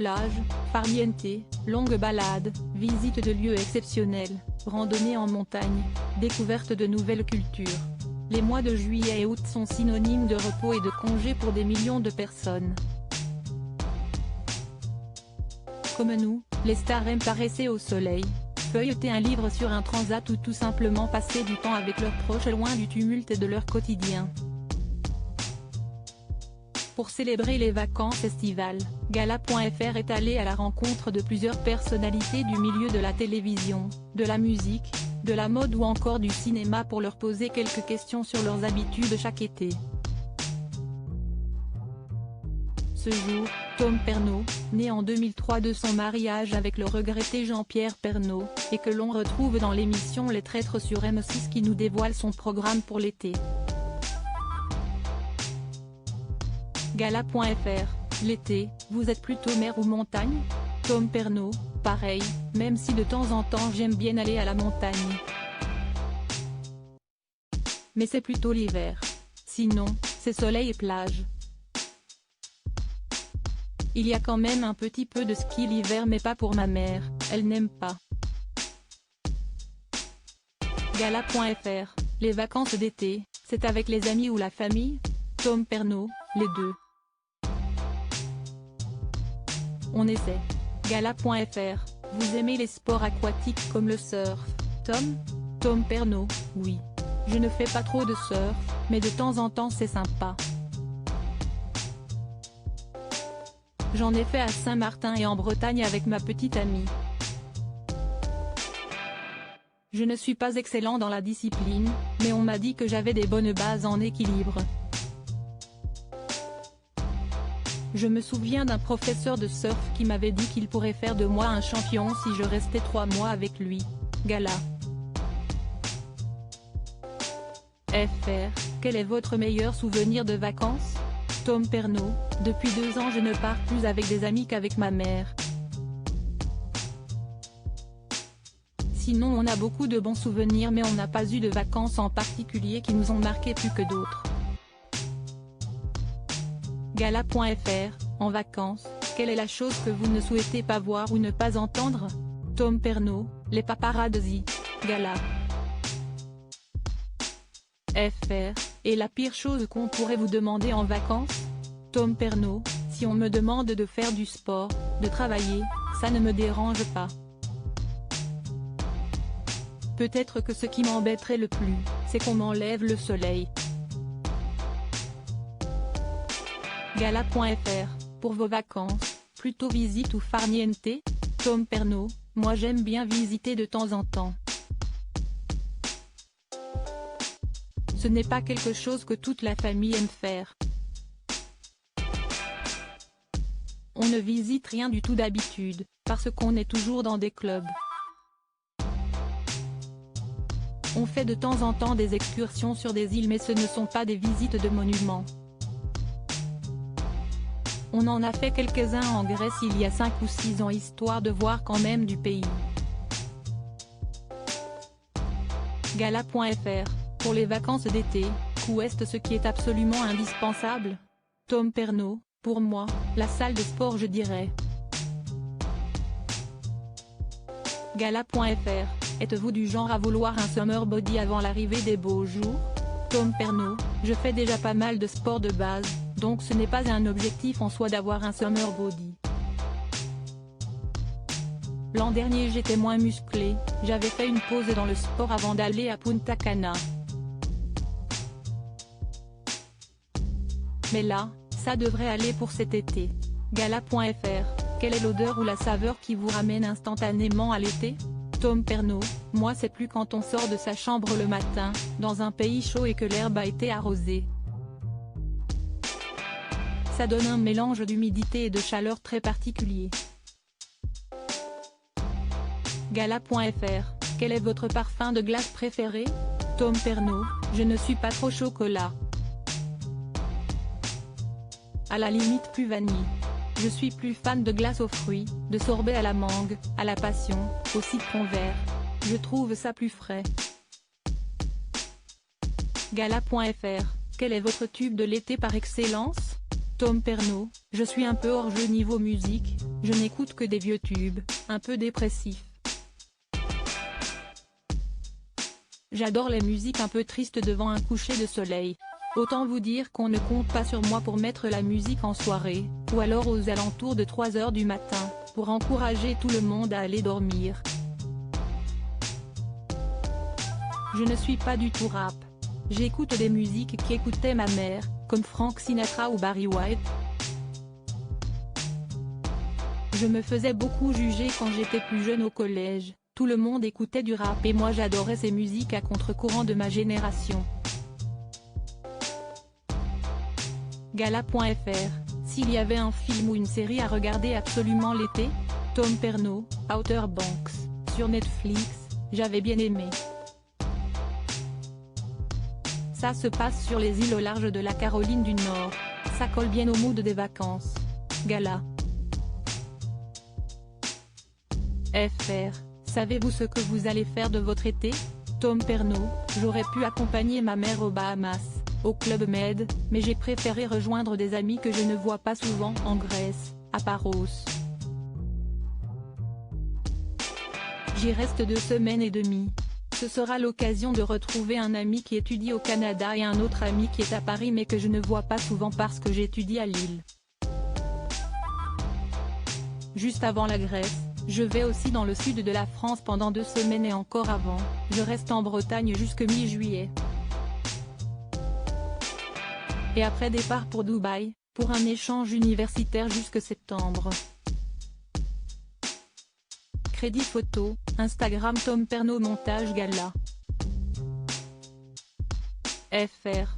plage, farniente, longues balades, visite de lieux exceptionnels, randonnées en montagne, découverte de nouvelles cultures. Les mois de juillet et août sont synonymes de repos et de congés pour des millions de personnes. Comme nous, les stars aiment paresser au soleil, feuilleter un livre sur un transat ou tout simplement passer du temps avec leurs proches loin du tumulte de leur quotidien. Pour célébrer les vacances estivales, Gala.fr est allé à la rencontre de plusieurs personnalités du milieu de la télévision, de la musique, de la mode ou encore du cinéma pour leur poser quelques questions sur leurs habitudes chaque été. Ce jour, Tom Pernaut, né en 2003 de son mariage avec le regretté Jean-Pierre Pernaut, et que l'on retrouve dans l'émission Les Traîtres sur M6 qui nous dévoile son programme pour l'été. Gala.fr, l'été, vous êtes plutôt mer ou montagne? Tom Pernaut, pareil, même si de temps en temps j'aime bien aller à la montagne. Mais c'est plutôt l'hiver. Sinon, c'est soleil et plage. Il y a quand même un petit peu de ski l'hiver mais pas pour ma mère, elle n'aime pas. Gala.fr, les vacances d'été, c'est avec les amis ou la famille? Tom Pernaut, les deux. On essaie. Gala.fr, vous aimez les sports aquatiques comme le surf? Tom Pernaut, oui. Je ne fais pas trop de surf, mais de temps en temps c'est sympa. J'en ai fait à Saint-Martin et en Bretagne avec ma petite amie. Je ne suis pas excellent dans la discipline, mais on m'a dit que j'avais des bonnes bases en équilibre. Je me souviens d'un professeur de surf qui m'avait dit qu'il pourrait faire de moi un champion si je restais 3 mois avec lui. Gala. FR, quel est votre meilleur souvenir de vacances? Tom Pernaut, depuis 2 ans je ne pars plus avec des amis qu'avec ma mère. Sinon on a beaucoup de bons souvenirs mais on n'a pas eu de vacances en particulier qui nous ont marqué plus que d'autres. Gala.fr, en vacances, quelle est la chose que vous ne souhaitez pas voir ou ne pas entendre? Tom Pernaut, les paparazzis. Gala. FR, et la pire chose qu'on pourrait vous demander en vacances? Tom Pernaut, si on me demande de faire du sport, de travailler, ça ne me dérange pas. Peut-être que ce qui m'embêterait le plus, c'est qu'on m'enlève le soleil. Gala.fr, pour vos vacances, plutôt visite ou farniente? Tom Pernaut, moi j'aime bien visiter de temps en temps. Ce n'est pas quelque chose que toute la famille aime faire. On ne visite rien du tout d'habitude, parce qu'on est toujours dans des clubs. On fait de temps en temps des excursions sur des îles mais ce ne sont pas des visites de monuments. On en a fait quelques-uns en Grèce il y a 5 ou 6 ans histoire de voir quand même du pays. Gala.fr, pour les vacances d'été, qu'est ce qui est absolument indispensable? Tom Pernaut, pour moi, la salle de sport je dirais. Gala.fr, êtes-vous du genre à vouloir un summer body avant l'arrivée des beaux jours? Tom Pernaut, je fais déjà pas mal de sport de base, donc ce n'est pas un objectif en soi d'avoir un summer body. L'an dernier j'étais moins musclé, j'avais fait une pause dans le sport avant d'aller à Punta Cana. Mais là, ça devrait aller pour cet été. Gala.fr, quelle est l'odeur ou la saveur qui vous ramène instantanément à l'été? Tom Pernaut, moi c'est plus quand on sort de sa chambre le matin, dans un pays chaud et que l'herbe a été arrosée. Ça donne un mélange d'humidité et de chaleur très particulier. Gala.fr, quel est votre parfum de glace préféré? Tom Pernaut, je ne suis pas trop chocolat. À la limite plus vanille. Je suis plus fan de glace aux fruits, de sorbet à la mangue, à la passion, au citron vert. Je trouve ça plus frais. Gala.fr, quel est votre tube de l'été par excellence? Tom Pernod, je suis un peu hors jeu niveau musique, je n'écoute que des vieux tubes, un peu dépressifs. J'adore les musiques un peu tristes devant un coucher de soleil. Autant vous dire qu'on ne compte pas sur moi pour mettre la musique en soirée, ou alors aux alentours de 3 h du matin, pour encourager tout le monde à aller dormir. Je ne suis pas du tout rap. J'écoute des musiques qu'écoutait ma mère, comme Frank Sinatra ou Barry White. Je me faisais beaucoup juger quand j'étais plus jeune au collège, tout le monde écoutait du rap et moi j'adorais ces musiques à contre-courant de ma génération. Gala.fr, s'il y avait un film ou une série à regarder absolument l'été, Tom Pernod, Outer Banks, sur Netflix, j'avais bien aimé. Ça se passe sur les îles au large de la Caroline du Nord, ça colle bien au mood des vacances. Gala. FR, savez-vous ce que vous allez faire de votre été? Tom Pernod, j'aurais pu accompagner ma mère aux Bahamas, au Club Med, mais j'ai préféré rejoindre des amis que je ne vois pas souvent en Grèce, à Paros. J'y reste 2 semaines et demie. Ce sera l'occasion de retrouver un ami qui étudie au Canada et un autre ami qui est à Paris mais que je ne vois pas souvent parce que j'étudie à Lille. Juste avant la Grèce, je vais aussi dans le sud de la France pendant 2 semaines et encore avant, je reste en Bretagne jusque mi-juillet. Et après départ pour Dubaï, pour un échange universitaire jusque septembre. Crédit photo, Instagram Tom Pernod montage Gala. FR